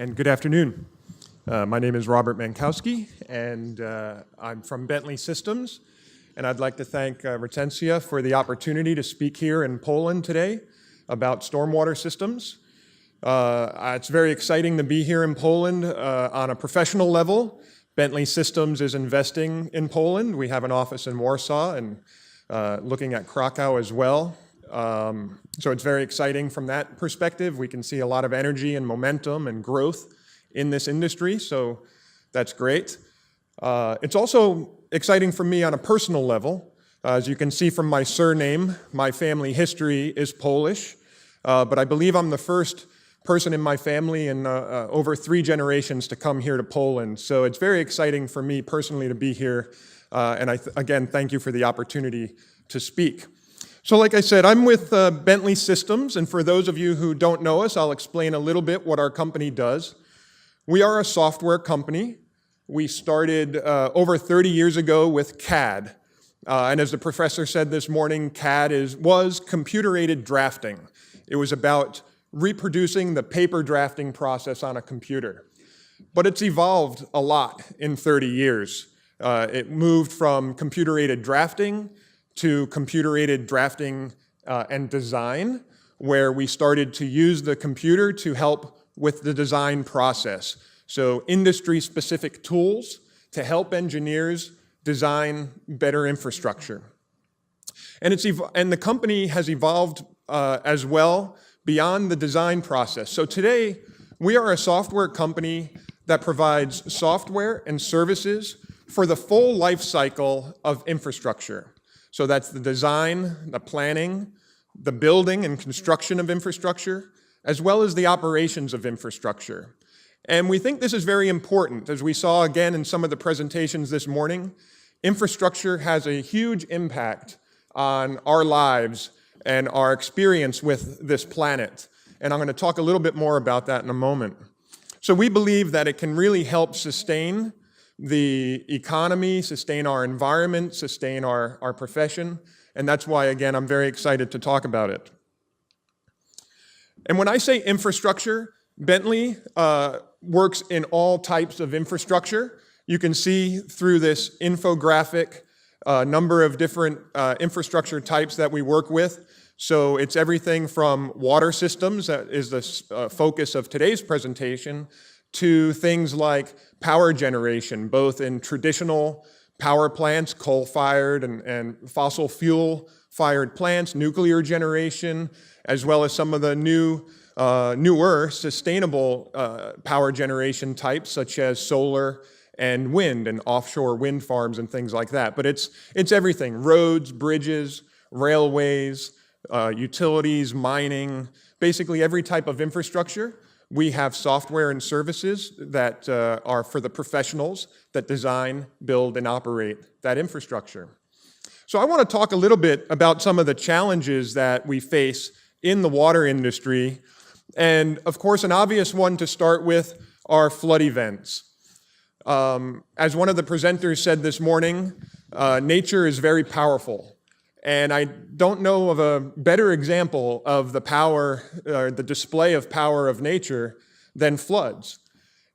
And good afternoon. My name is Robert Mankowski, and I'm from Bentley Systems. And I'd like to thank RETENCJAPL for the opportunity to speak here in Poland today about stormwater systems. It's very exciting to be here in Poland on a professional level. Bentley Systems is investing in Poland. We have an office in Warsaw and looking at Krakow as well. So it's very exciting from that perspective. We can see a lot of energy and momentum and growth in this industry, so that's great. It's also exciting for me on a personal level. As you can see from my surname, my family history is Polish, but I believe I'm the first person in my family in over 3 generations to come here to Poland. So it's very exciting for me personally to be here, and again, thank you for the opportunity to speak. So like I said, I'm with Bentley Systems, and for those of you who don't know us, I'll explain a little bit what our company does. We are a software company. We started over 30 years ago with CAD. And as the professor said this morning, CAD was computer-aided drafting. It was about reproducing the paper drafting process on a computer. But it's evolved a lot in 30 years. It moved from computer-aided drafting to computer-aided drafting and design, where we started to use the computer to help with the design process. So industry-specific tools to help engineers design better infrastructure. And the company has evolved as well beyond the design process. So today, we are a software company that provides software and services for the full life cycle of infrastructure. So that's the design, the planning, the building and construction of infrastructure, as well as the operations of infrastructure. And we think this is very important. As we saw again in some of the presentations this morning, infrastructure has a huge impact on our lives and our experience with this planet. And I'm going to talk a little bit more about that in a moment. So we believe that it can really help sustain the economy, sustain our environment, sustain our profession, and that's why, again, I'm very excited to talk about it. And when I say infrastructure, Bentley works in all types of infrastructure. You can see through this infographic number of different infrastructure types that we work with. So it's everything from water systems, that is the focus of today's presentation, to things like power generation, both in traditional power plants, coal-fired and fossil fuel-fired plants, nuclear generation, as well as some of the newer sustainable power generation types, such as solar and wind and offshore wind farms and things like that. But it's everything: roads, bridges, railways, utilities, mining, basically every type of infrastructure. We have software and services that are for the professionals that design, build, and operate that infrastructure. So I want to talk a little bit about some of the challenges that we face in the water industry. And of course, an obvious one to start with are flood events. As one of the presenters said this morning, nature is very powerful. And I don't know of a better example of the power, the display of power of nature than floods.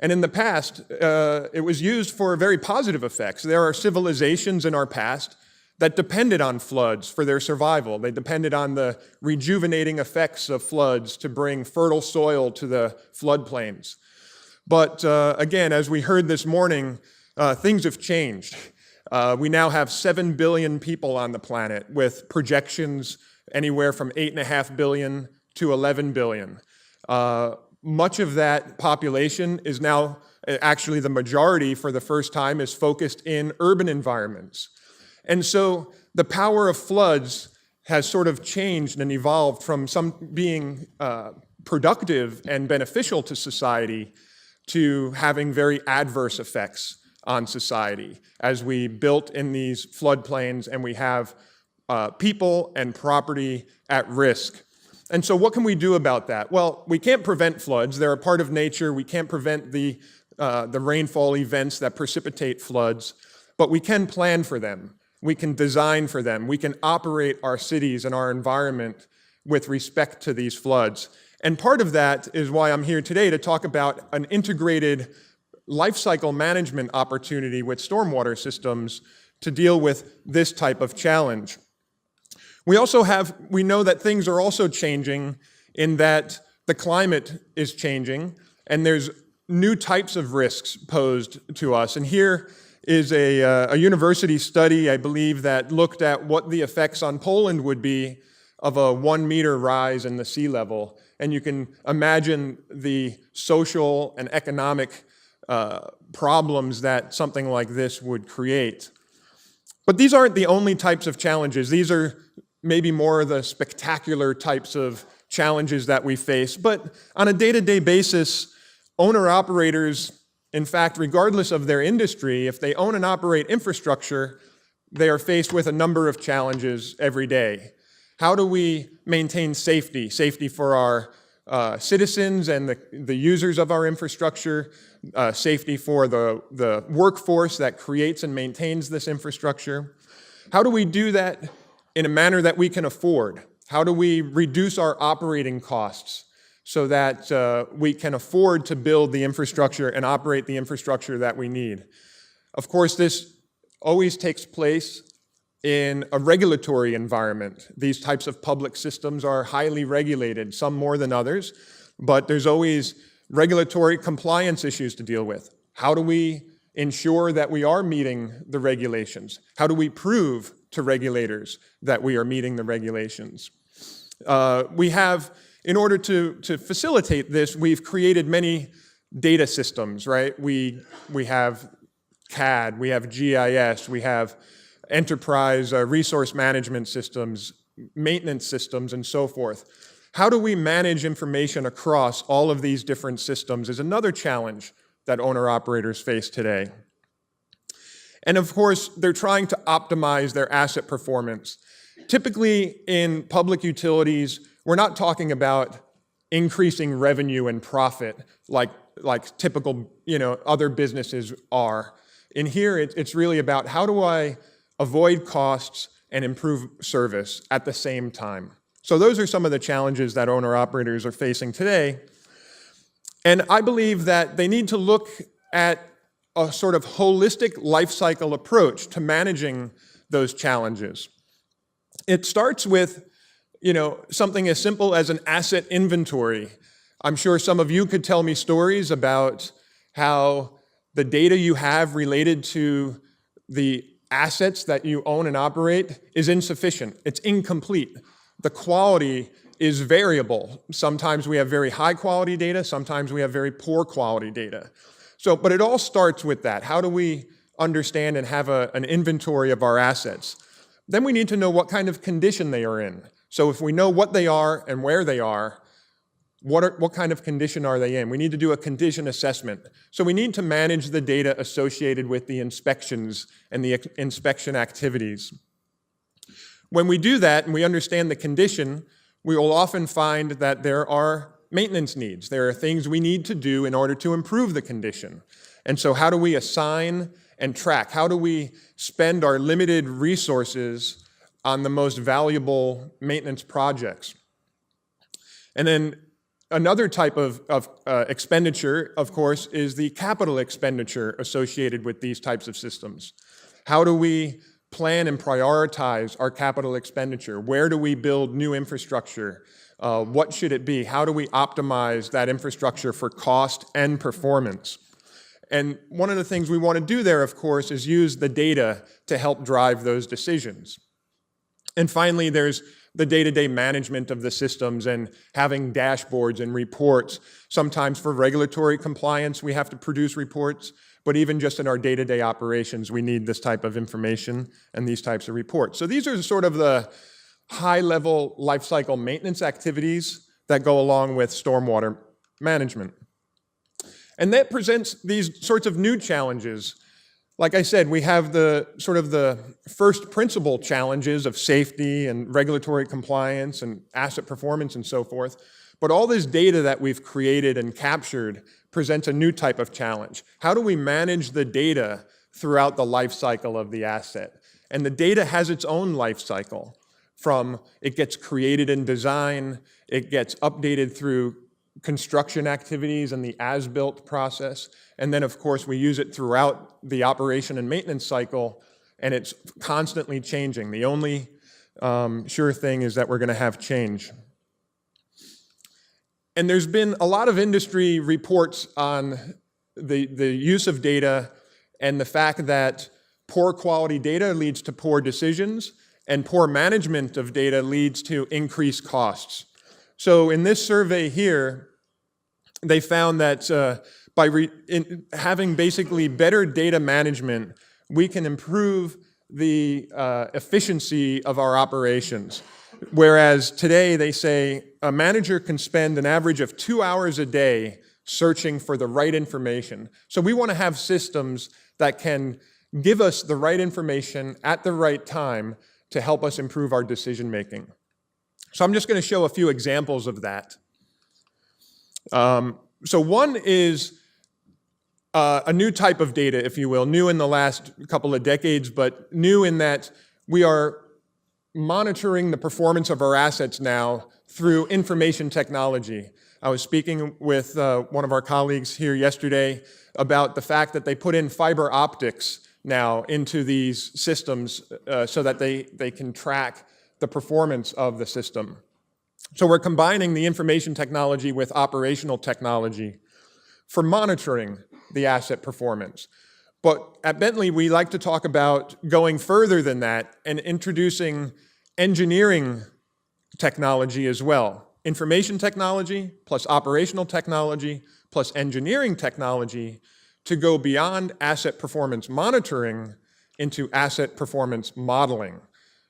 And in the past, it was used for very positive effects. There are civilizations in our past that depended on floods for their survival. They depended on the rejuvenating effects of floods to bring fertile soil to the floodplains. But again, as we heard this morning, things have changed. We now have 7 billion people on the planet, with projections anywhere from 8.5 billion to 11 billion. Much of that population is now, actually the majority for the first time, is focused in urban environments. And so the power of floods has sort of changed and evolved from some being productive and beneficial to society to having very adverse effects on society as we built in these floodplains and we have people and property at risk. And so what can we do about that? Well, we can't prevent floods. They're a part of nature. We can't prevent the rainfall events that precipitate floods, but we can plan for them. We can design for them. We can operate our cities and our environment with respect to these floods. And part of that is why I'm here today to talk about an integrated lifecycle management opportunity with stormwater systems to deal with this type of challenge. We know that things are also changing in that the climate is changing and there's new types of risks posed to us. And here is a university study, I believe, that looked at what the effects on Poland would be of a 1 meter rise in the sea level. And you can imagine the social and economic problems that something like this would create. But these aren't the only types of challenges. These are maybe more of the spectacular types of challenges that we face. But on a day-to-day basis, owner-operators, in fact, regardless of their industry, if they own and operate infrastructure, they are faced with a number of challenges every day. How do we maintain safety? Safety for our citizens and the users of our infrastructure, safety for the workforce that creates and maintains this infrastructure. How do we do that in a manner that we can afford? How do we reduce our operating costs so that we can afford to build the infrastructure and operate the infrastructure that we need? Of course, this always takes place in a regulatory environment. These types of public systems are highly regulated, some more than others, but there's always regulatory compliance issues to deal with. How do we ensure that we are meeting the regulations? How do we prove to regulators that we are meeting the regulations? In order to facilitate this, we've created many data systems, right? We have CAD, we have GIS, we have enterprise resource management systems, maintenance systems, and so forth. How do we manage information across all of these different systems is another challenge that owner-operators face today. And of course, they're trying to optimize their asset performance. Typically, in public utilities, we're not talking about increasing revenue and profit like typical, other businesses are. In here, it's really about how do I avoid costs and improve service at the same time. So those are some of the challenges that owner-operators are facing today. And I believe that they need to look at a sort of holistic life cycle approach to managing those challenges. It starts with, something as simple as an asset inventory. I'm sure some of you could tell me stories about how the data you have related to the assets that you own and operate is insufficient. It's incomplete. The quality is variable. Sometimes we have very high quality data, sometimes we have very poor quality data. But it all starts with that. How do we understand and have an inventory of our assets? Then we need to know what kind of condition they are in. So if we know what they are and where they are, what kind of condition are they in? We need to do a condition assessment. So we need to manage the data associated with the inspections and the inspection activities. When we do that and we understand the condition, we will often find that there are maintenance needs. There are things we need to do in order to improve the condition. And so how do we assign and track? How do we spend our limited resources on the most valuable maintenance projects? And then another type of expenditure, of course, is the capital expenditure associated with these types of systems. How do we plan and prioritize our capital expenditure? Where do we build new infrastructure? What should it be? How do we optimize that infrastructure for cost and performance? And one of the things we want to do there, of course, is use the data to help drive those decisions. And finally, there's the day-to-day management of the systems and having dashboards and reports. Sometimes for regulatory compliance, we have to produce reports, but even just in our day-to-day operations, we need this type of information and these types of reports. So these are sort of the high-level lifecycle maintenance activities that go along with stormwater management. And that presents these sorts of new challenges. Like I said, we have the sort of the first principle challenges of safety and regulatory compliance and asset performance and so forth. But all this data that we've created and captured presents a new type of challenge. How do we manage the data throughout the life cycle of the asset? And the data has its own life cycle. from it gets created in design, it gets updated through construction activities and the as-built process, and then of course we use it throughout the operation and maintenance cycle, and it's constantly changing. The only sure thing is that we're going to have change. And there's been a lot of industry reports on the use of data and the fact that poor quality data leads to poor decisions, and poor management of data leads to increased costs. So in this survey here, they found that by having basically better data management, we can improve the efficiency of our operations. Whereas today they say a manager can spend an average of 2 hours a day searching for the right information. So we want to have systems that can give us the right information at the right time to help us improve our decision making. So I'm just going to show a few examples of that. So one is a new type of data, if you will, new in the last couple of decades, but new in that we are monitoring the performance of our assets now through information technology. I was speaking with one of our colleagues here yesterday about the fact that they put in fiber optics now into these systems so that they can track the performance of the system. So we're combining the information technology with operational technology for monitoring the asset performance. But at Bentley, we like to talk about going further than that and introducing engineering technology as well. Information technology plus operational technology plus engineering technology to go beyond asset performance monitoring into asset performance modeling.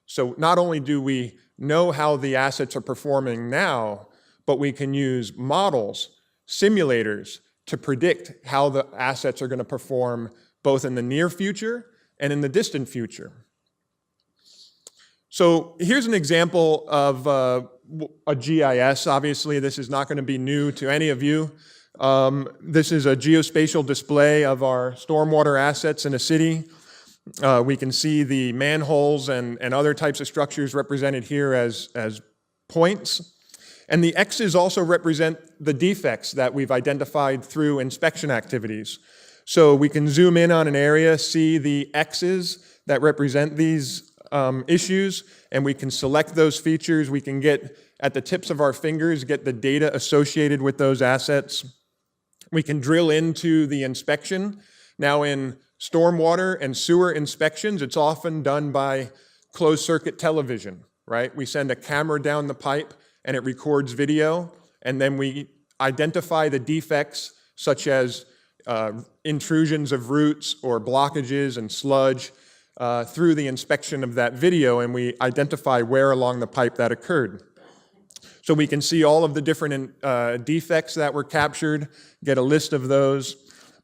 So not only do we know how the assets are performing now, but we can use models, simulators, to predict how the assets are going to perform both in the near future and in the distant future. So here's an example of a GIS. Obviously, this is not going to be new to any of you. This is a geospatial display of our stormwater assets in a city. We can see the manholes and other types of structures represented here as points. And the X's also represent the defects that we've identified through inspection activities. So we can zoom in on an area, see the X's that represent these issues, and we can select those features. We can get, at the tips of our fingers, get the data associated with those assets. We can drill into the inspection. Now in stormwater and sewer inspections, it's often done by closed-circuit television, right? We send a camera down the pipe, and it records video, and then we identify the defects, such as intrusions of roots or blockages and sludge through the inspection of that video, and we identify where along the pipe that occurred. So we can see all of the different defects that were captured, get a list of those,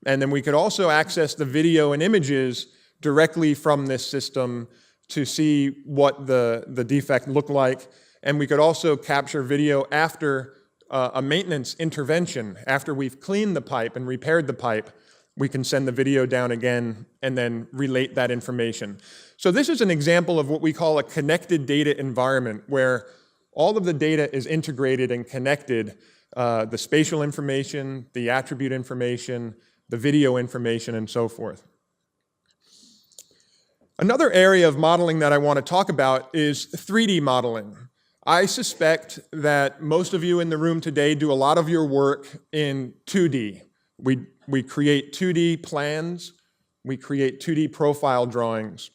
and then we could also access the video and images directly from this system to see what the defect looked like. And we could also capture video after a maintenance intervention. After we've cleaned the pipe and repaired the pipe, we can send the video down again and then relate that information. So this is an example of what we call a connected data environment, where all of the data is integrated and connected, the spatial information, the attribute information, the video information, and so forth. Another area of modeling that I want to talk about is 3D modeling. I suspect that most of you in the room today do a lot of your work in 2D. We create 2D plans, we create 2D profile drawings.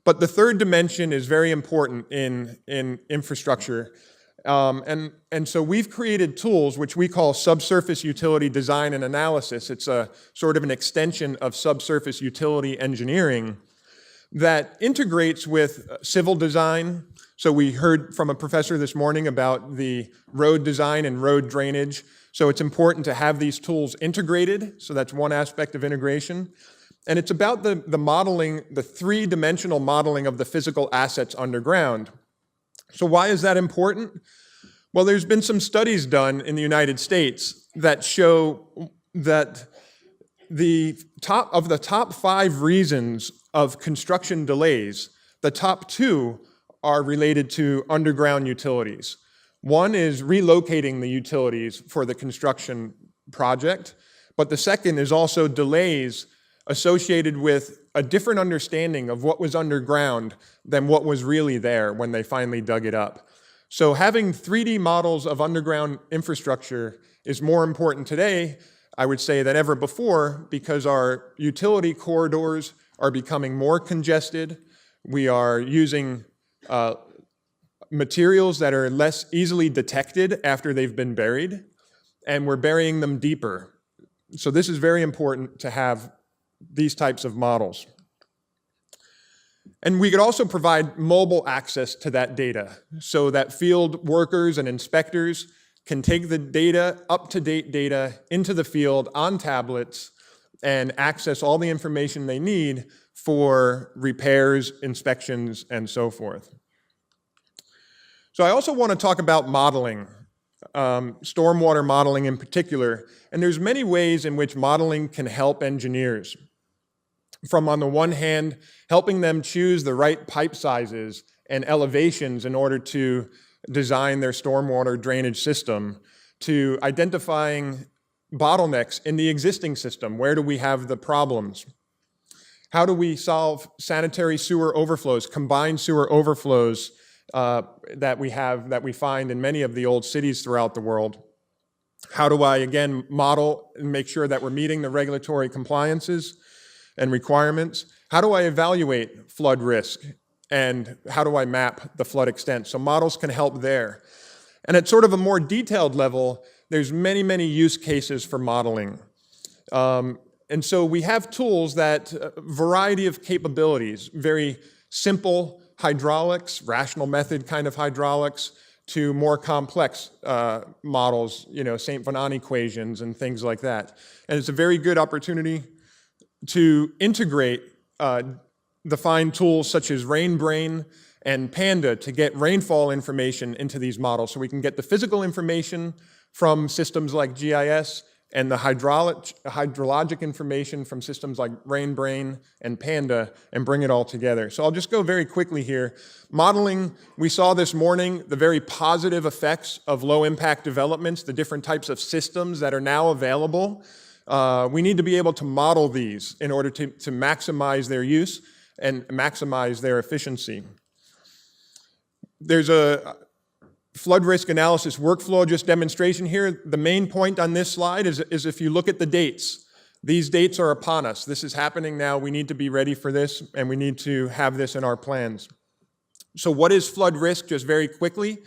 But the third dimension is very important in infrastructure. And so we've created tools which we call subsurface utility design and analysis. It's a sort of an extension of subsurface utility engineering that integrates with civil design. So we heard from a professor this morning about the road design and road drainage. So it's important to have these tools integrated. So that's one aspect of integration. And it's about the modeling, the three-dimensional modeling of the physical assets underground. So why is that important? Well, there's been some studies done in the United States that show that the top 5 reasons of construction delays, the top 2 are related to underground utilities. One is relocating the utilities for the construction project, but the second is also delays associated with a different understanding of what was underground than what was really there when they finally dug it up. So having 3D models of underground infrastructure is more important today, I would say, than ever before, because our utility corridors are becoming more congested. We are using materials that are less easily detected after they've been buried, and we're burying them deeper. So this is very important to have these types of models. And we could also provide mobile access to that data so that field workers and inspectors can take the data, up-to-date data, into the field on tablets and access all the information they need for repairs, inspections, and so forth. So I also want to talk about modeling, stormwater modeling in particular, and there's many ways in which modeling can help engineers. From, on the one hand, helping them choose the right pipe sizes and elevations in order to design their stormwater drainage system, to identifying bottlenecks in the existing system. Where do we have the problems? How do we solve sanitary sewer overflows, combined sewer overflows that we find in many of the old cities throughout the world? How do I, again, model and make sure that we're meeting the regulatory compliances and requirements? How do I evaluate flood risk? And how do I map the flood extent? So models can help there. And at sort of a more detailed level, there's many, many use cases for modeling. And so we have tools that, variety of capabilities, very simple hydraulics, rational method kind of hydraulics, to more complex models, St. Venant equations and things like that. And it's a very good opportunity to integrate defined tools such as RainBrain and Panda to get rainfall information into these models, so we can get the physical information from systems like GIS and the hydrologic information from systems like RainBrain and Panda and bring it all together. So I'll just go very quickly here. Modeling, we saw this morning the very positive effects of low impact developments, the different types of systems that are now available. We need to be able to model these in order to maximize their use and maximize their efficiency. There's a flood risk analysis workflow just demonstration here. The main point on this slide is if you look at the dates, these dates are upon us. This is happening now. We need to be ready for this, and we need to have this in our plans. So what is flood risk, just very quickly?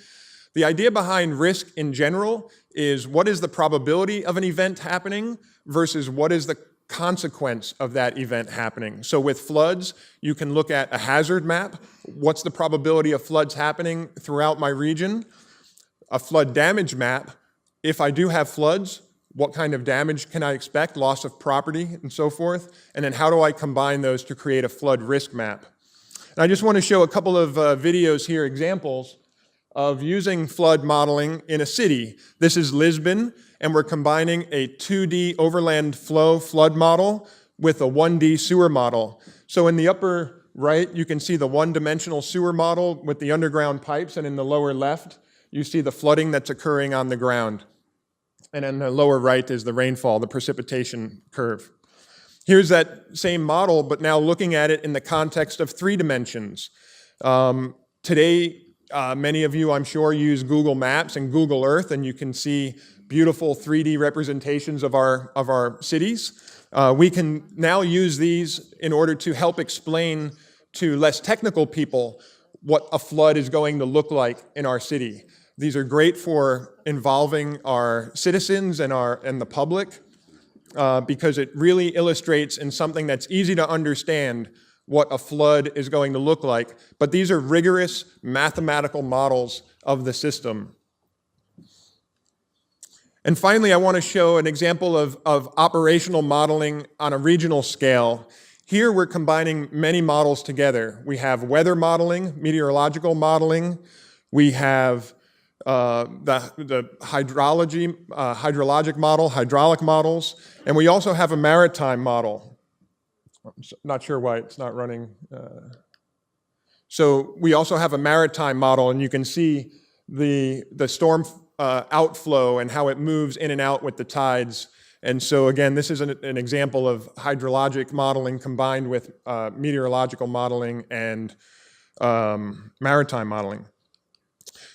The idea behind risk in general is what is the probability of an event happening versus what is the consequence of that event happening. So with floods, you can look at a hazard map. What's the probability of floods happening throughout my region? A flood damage map. If I do have floods, what kind of damage can I expect? Loss of property and so forth. And then how do I combine those to create a flood risk map? And I just want to show a couple of videos here, examples of using flood modeling in a city. This is Lisbon, and we're combining a 2D overland flow flood model with a 1D sewer model. So in the upper right, you can see the one-dimensional sewer model with the underground pipes, and in the lower left, you see the flooding that's occurring on the ground. And in the lower right is the rainfall, the precipitation curve. Here's that same model, but now looking at it in the context of 3 dimensions. Today, many of you, I'm sure, use Google Maps and Google Earth, and you can see beautiful 3D representations of our cities. We can now use these in order to help explain to less technical people what a flood is going to look like in our city. These are great for involving our citizens and the public because it really illustrates in something that's easy to understand what a flood is going to look like. But these are rigorous mathematical models of the system. And finally, I want to show an example of operational modeling on a regional scale. Here we're combining many models together. We have weather modeling, meteorological modeling. We have the hydrologic model, hydraulic models, and we also have a maritime model. I'm not sure why it's not running. So we also have a maritime model, and you can see the storm outflow and how it moves in and out with the tides. And so again, this is an example of hydrologic modeling combined with meteorological modeling and maritime modeling.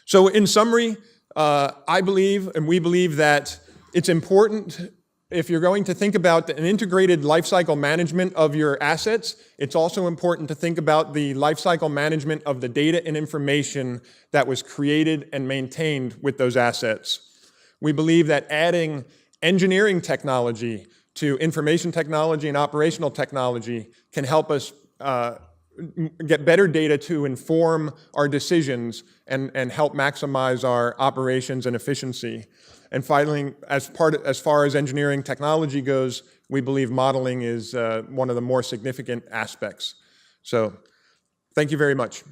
So in summary, I believe, and we believe, that it's important, if you're going to think about an integrated lifecycle management of your assets, it's also important to think about the lifecycle management of the data and information that was created and maintained with those assets. We believe that adding engineering technology to information technology and operational technology can help us get better data to inform our decisions and help maximize our operations and efficiency. And finally, as far as engineering technology goes, we believe modeling is one of the more significant aspects. So, thank you very much.